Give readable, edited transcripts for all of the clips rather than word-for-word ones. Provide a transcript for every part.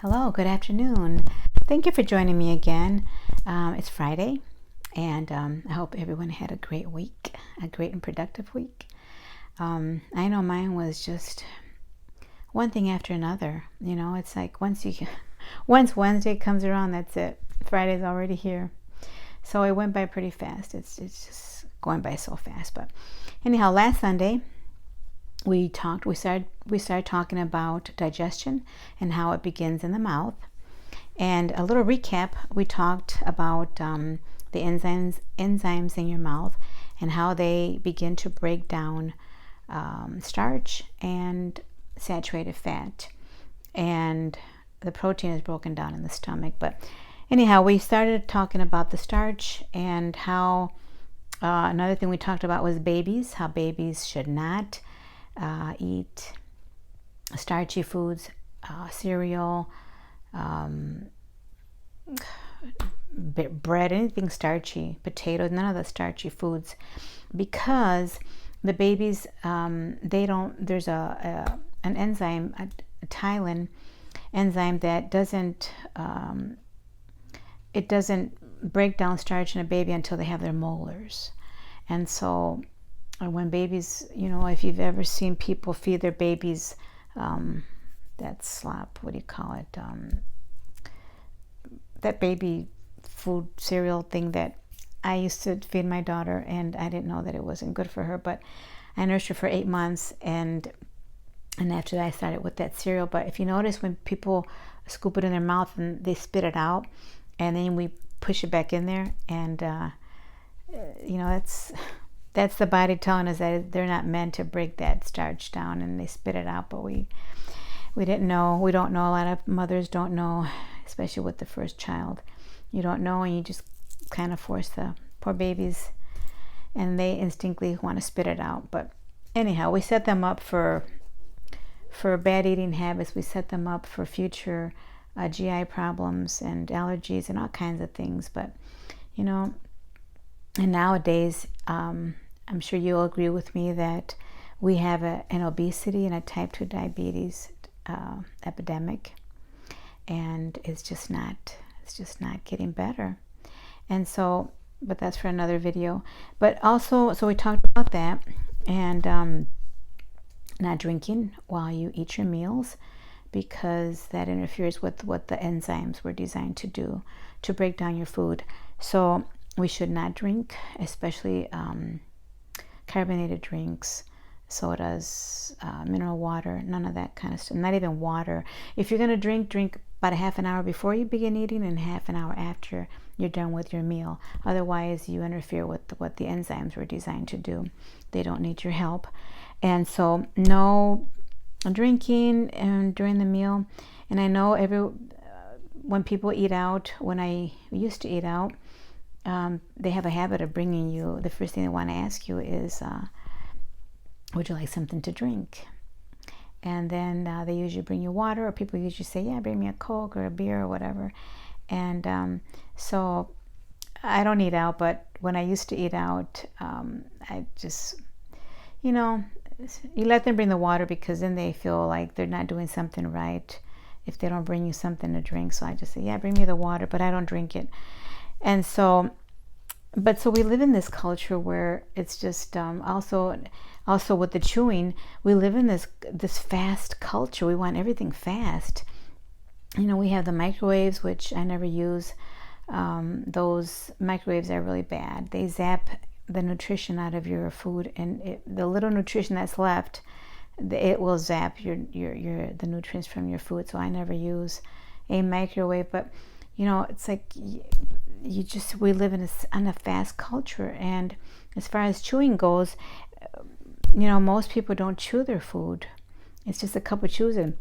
Hello, good afternoon. Thank you for joining me again. It's Friday, and I hope everyone had a great week, a great and productive week. I know mine was just one thing after another. You know, it's like once Wednesday comes around, that's it. Friday's already here. So it went by pretty fast. It's just going by so fast. But anyhow, last Sunday we started talking about digestion and how it begins in the mouth. And a little recap, we talked about the enzymes in your mouth and how they begin to break down starch and saturated fat, and the protein is broken down in the stomach. But anyhow, we started talking about the starch and how another thing we talked about was babies, how babies should not eat starchy foods, cereal, bread, anything starchy, potatoes, none of the starchy foods, because the babies, there's an enzyme, a ptyalin enzyme that doesn't break down starch in a baby until they have their molars. And so when babies, if you've ever seen people feed their babies that slop, what do you call it, that baby food cereal thing that I used to feed my daughter, and I didn't know that it wasn't good for her, but I nursed her for 8 months, and after that I started with that cereal. But if you notice, when people scoop it in their mouth and they spit it out, and then we push it back in there, and that's the body telling us that they're not meant to break that starch down, and they spit it out. But we didn't know. We don't know. A lot of mothers don't know, especially with the first child. You don't know, and you just kind of force the poor babies, and they instinctively want to spit it out. But anyhow, we set them up for bad eating habits. We set them up for future GI problems and allergies and all kinds of things. But and nowadays, I'm sure you'll agree with me that we have an obesity and a type 2 diabetes epidemic, and it's just not getting better. And so, but that's for another video. But also, so we talked about that, and not drinking while you eat your meals, because that interferes with what the enzymes were designed to do, to break down your food. So we should not drink, especially carbonated drinks, sodas, mineral water, none of that kind of stuff. Not even water. If you're going to drink about a half an hour before you begin eating and half an hour after you're done with your meal. Otherwise, you interfere with what the enzymes were designed to do. They don't need your help. And so, no drinking during the meal. And I know when people eat out, when I used to eat out, they have a habit of bringing you, the first thing they want to ask you is, would you like something to drink? And then they usually bring you water, or people usually say, yeah, bring me a Coke or a beer or whatever. And so I don't eat out, but when I used to eat out, I just, you let them bring the water, because then they feel like they're not doing something right if they don't bring you something to drink. So I just say, yeah, bring me the water, but I don't drink it. And so, so we live in this culture where it's just also with the chewing, we live in this fast culture. We want everything fast. We have the microwaves, which I never use. Those microwaves are really bad. They zap the nutrition out of your food, and the little nutrition that's left, it will zap the nutrients from your food. So I never use a microwave. But it's like we live in a fast culture, and as far as chewing goes, most people don't chew their food. It's just a couple of chews and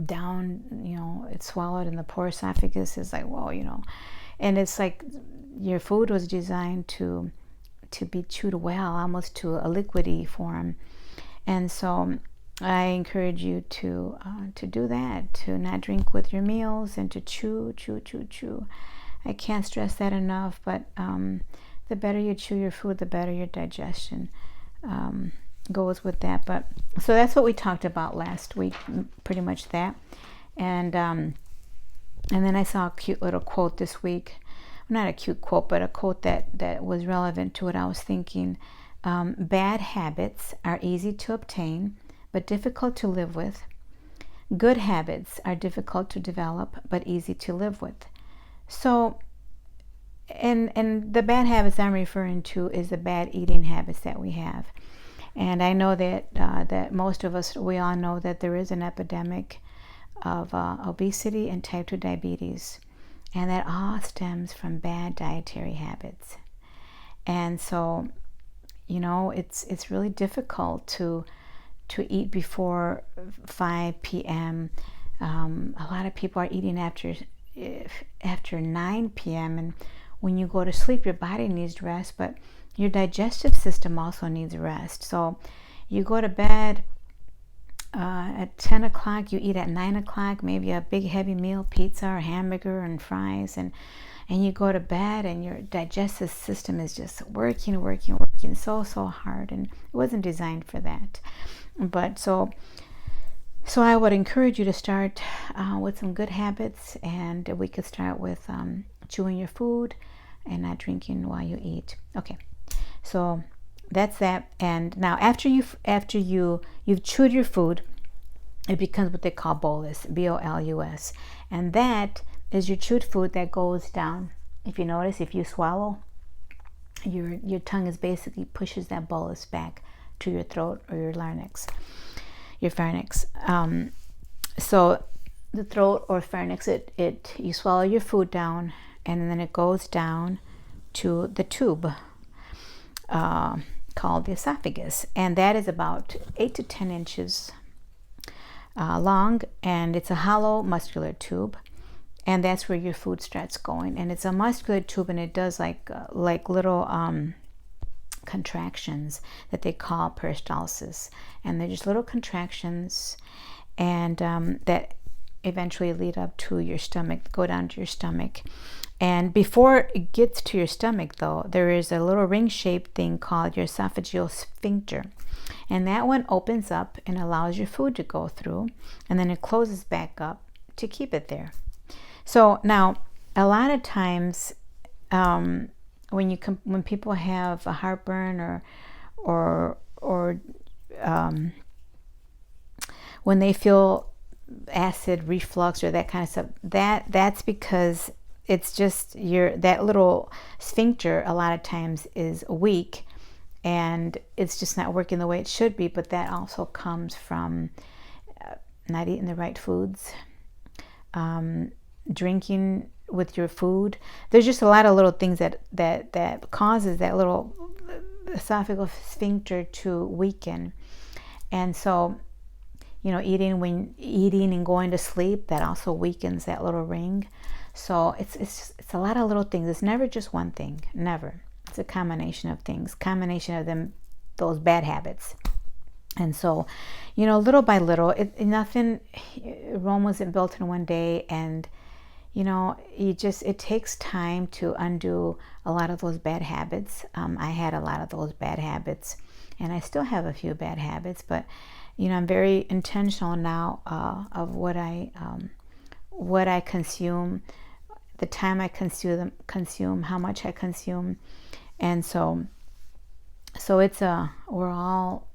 down, it's swallowed, and the poor esophagus is like, whoa, and it's like your food was designed to be chewed well, almost to a liquidy form. And so I encourage you to do that, to not drink with your meals, and to chew. I can't stress that enough, but the better you chew your food, the better your digestion goes with that. But so that's what we talked about last week, pretty much that. And then I saw a cute little quote this week. Not a cute quote, but a quote that was relevant to what I was thinking. Bad habits are easy to obtain, but difficult to live with. Good habits are difficult to develop, but easy to live with. So, and the bad habits I'm referring to is the bad eating habits that we have. And I know that most of us, we all know that there is an epidemic of obesity and type 2 diabetes. And that all stems from bad dietary habits. And so, it's really difficult to eat before 5 p.m. A lot of people are eating after 9 p.m. And when you go to sleep, your body needs rest, but your digestive system also needs rest. So you go to bed at 10 o'clock, you eat at 9 o'clock, maybe a big heavy meal, pizza or hamburger and fries, and you go to bed and your digestive system is just working so hard, and it wasn't designed for that. But so I would encourage you to start with some good habits, and we could start with chewing your food and not drinking while you eat. Okay, so that's that. And now after you've chewed your food, it becomes what they call bolus, B-O-L-U-S, and that is your chewed food that goes down. If you notice, if you swallow, your tongue is basically pushes that bolus back to your throat or your larynx, your pharynx. So the throat or pharynx, you swallow your food down, and then it goes down to the tube called the esophagus, and that is about 8 to 10 inches long, and it's a hollow muscular tube, and that's where your food starts going. And it's a muscular tube, and it does like little contractions that they call peristalsis, and they're just little contractions, and that eventually lead up to your stomach, go down to your stomach. And before it gets to your stomach, though, there is a little ring-shaped thing called your esophageal sphincter, and that one opens up and allows your food to go through, and then it closes back up to keep it there. So now, a lot of times, when people have a heartburn or when they feel acid reflux or that kind of stuff, that's because it's just that little sphincter a lot of times is weak, and it's just not working the way it should be. But that also comes from not eating the right foods, drinking with your food. There's just a lot of little things that causes that little esophageal sphincter to weaken. And so, eating and going to sleep, that also weakens that little ring. So it's a lot of little things. It's never just one thing, never. It's a combination of things, combination of them, those bad habits. And so, little by little, Rome wasn't built in one day, and it takes time to undo a lot of those bad habits. I had a lot of those bad habits, and I still have a few bad habits, but I'm very intentional now of what I consume, the time I consume, how much I consume. And so we're all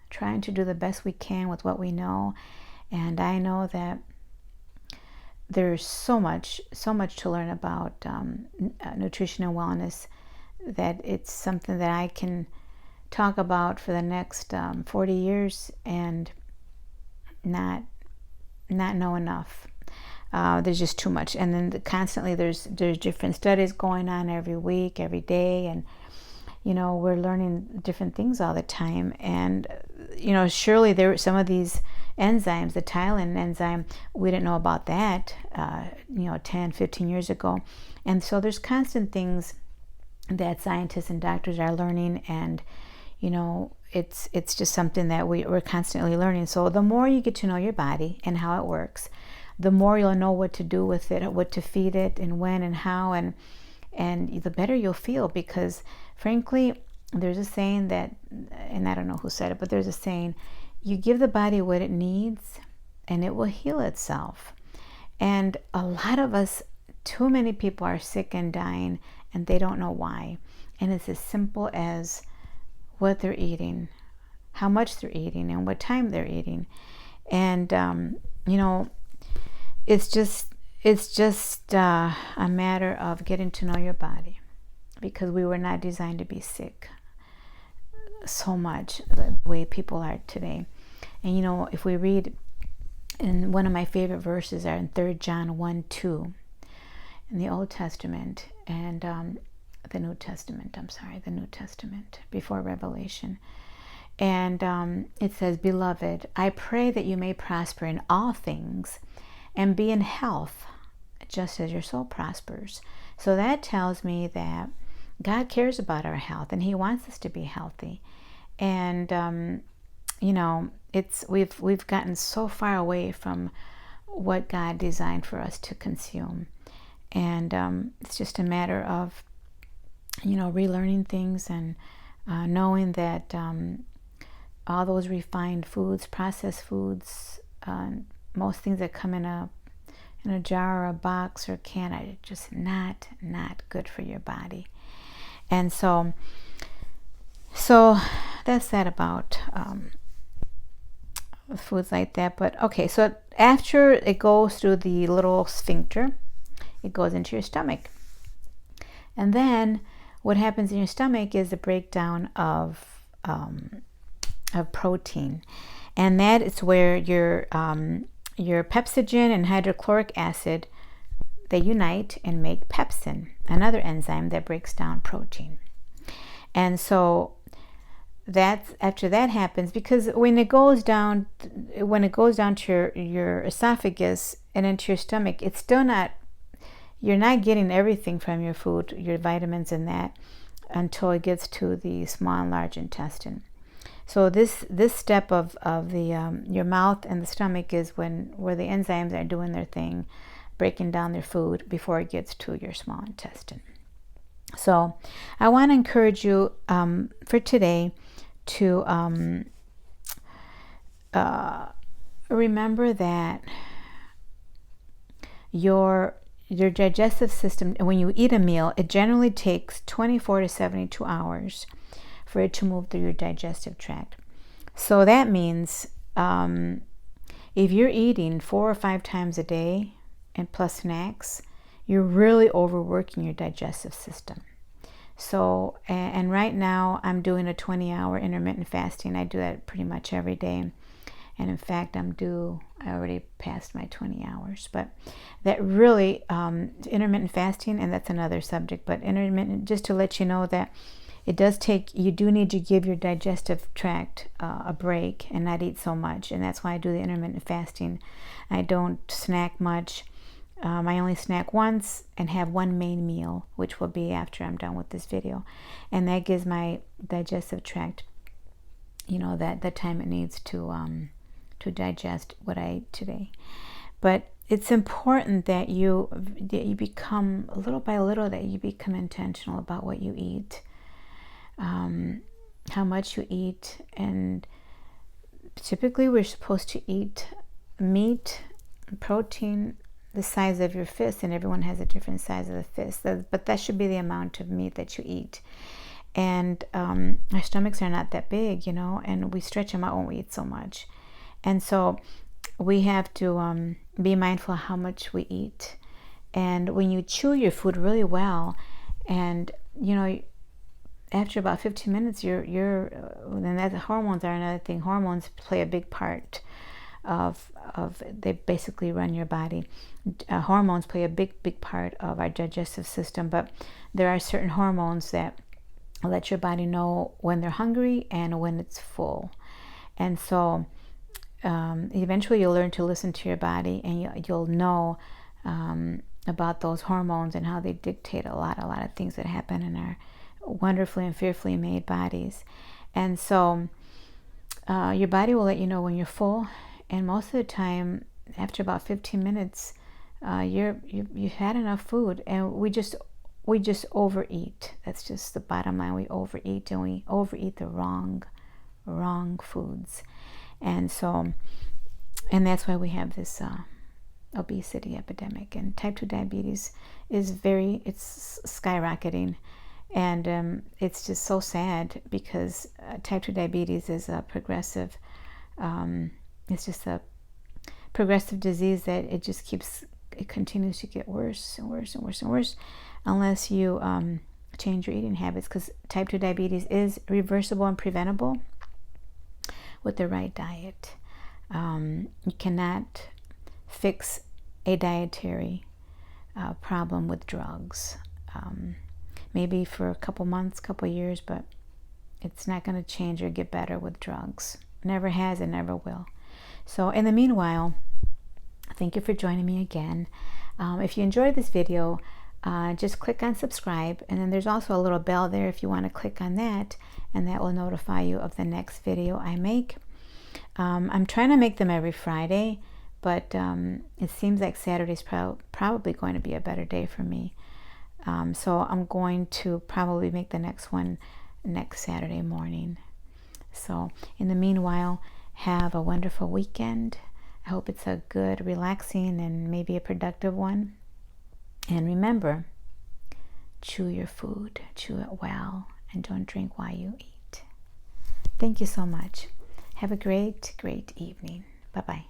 trying to do the best we can with what we know. And I know that there's so much to learn about nutrition and wellness, that it's something that I can talk about for the next 40 years and not know enough. There's just too much, and then constantly there's different studies going on every week, every day, and we're learning different things all the time. And surely there were some of these enzymes, the Thailand enzyme, we didn't know about that 10, 15 years ago. And so there's constant things that scientists and doctors are learning, and it's just something that we're constantly learning. So the more you get to know your body and how it works, the more you'll know what to do with it, what to feed it, and when and how, and the better you'll feel. Because frankly, there's a saying that, and I don't know who said it, but there's a saying, you give the body what it needs and it will heal itself. And a lot of us, too many people are sick and dying, and they don't know why. And it's as simple as what they're eating, how much they're eating, and what time they're eating. And you know, it's just a matter of getting to know your body, because we were not designed to be sick so much the way people are today. And you know, if we read, and one of my favorite verses are in 3 John 1:2 in the Old Testament, and the New Testament, the New Testament before Revelation. And it says, "Beloved, I pray that you may prosper in all things and be in health, just as your soul prospers." So that tells me that God cares about our health, and He wants us to be healthy. And you know, we've gotten so far away from what God designed for us to consume, and it's just a matter of, you know, relearning things and knowing that all those refined foods, processed foods, most things that come in a jar or a box or a can are just not good for your body. And so that's that about foods like that. But okay, so after it goes through the little sphincter, it goes into your stomach. And then what happens in your stomach is the breakdown of protein. And that is where your pepsinogen and hydrochloric acid, they unite and make pepsin, another enzyme that breaks down protein. And so that's after that happens, because when it goes down to your esophagus and into your stomach, it's still not, you're not getting everything from your food, your vitamins and that, until it gets to the small and large intestine. So this step of the your mouth and the stomach is where the enzymes are doing their thing, breaking down their food before it gets to your small intestine. So I want to encourage you for today to remember that your digestive system, when you eat a meal, it generally takes 24 to 72 hours for it to move through your digestive tract. So that means if you're eating 4 or 5 times a day and plus snacks, you're really overworking your digestive system. So, and right now I'm doing a 20-hour intermittent fasting. I do that pretty much every day. And in fact, I already passed my 20 hours. But that really, intermittent fasting, and that's another subject, but intermittent, just to let you know that it does take, you do need to give your digestive tract a break and not eat so much. And that's why I do the intermittent fasting. I don't snack much. I only snack once and have one main meal, which will be after I'm done with this video. And that gives my digestive tract, you know, that time it needs to digest what I ate today. But it's important that you become, little by little, that you become intentional about what you eat, how much you eat. And typically we're supposed to eat meat, protein, the size of your fist, and everyone has a different size of the fist, but that should be the amount of meat that you eat. And our stomachs are not that big, you know, and we stretch them out when we eat so much. And so we have to be mindful of how much we eat. And when you chew your food really well, and you know, after about 15 minutes, and that hormones are another thing. Hormones play a big part of they basically run your body. Hormones play a big part of our digestive system, but there are certain hormones that let your body know when they're hungry and when it's full. And so eventually you'll learn to listen to your body, and you'll know about those hormones and how they dictate a lot of things that happen in our wonderfully and fearfully made bodies. And so your body will let you know when you're full, and most of the time after about 15 minutes you've had enough food. And we just overeat. That's just the bottom line. We overeat, and we overeat the wrong foods. And so And that's why we have this obesity epidemic. And type 2 diabetes is it's skyrocketing. And it's just so sad because type 2 diabetes is a progressive, it's just a progressive disease that it continues to get worse and worse and worse and worse unless you change your eating habits, because type 2 diabetes is reversible and preventable with the right diet. You cannot fix a dietary problem with drugs. Maybe for a couple months, couple years, but it's not going to change or get better with drugs. Never has and never will. So in the meanwhile, thank you for joining me again. If you enjoyed this video, just click on subscribe, and then there's also a little bell there if you want to click on that, and that will notify you of the next video I make. I'm trying to make them every Friday, but it seems like Saturday's probably going to be a better day for me. So I'm going to probably make the next one next Saturday morning. So in the meanwhile, have a wonderful weekend. I hope it's a good, relaxing, and maybe a productive one. And remember, chew your food, chew it well, and don't drink while you eat. Thank you so much. Have a great, great evening. Bye-bye.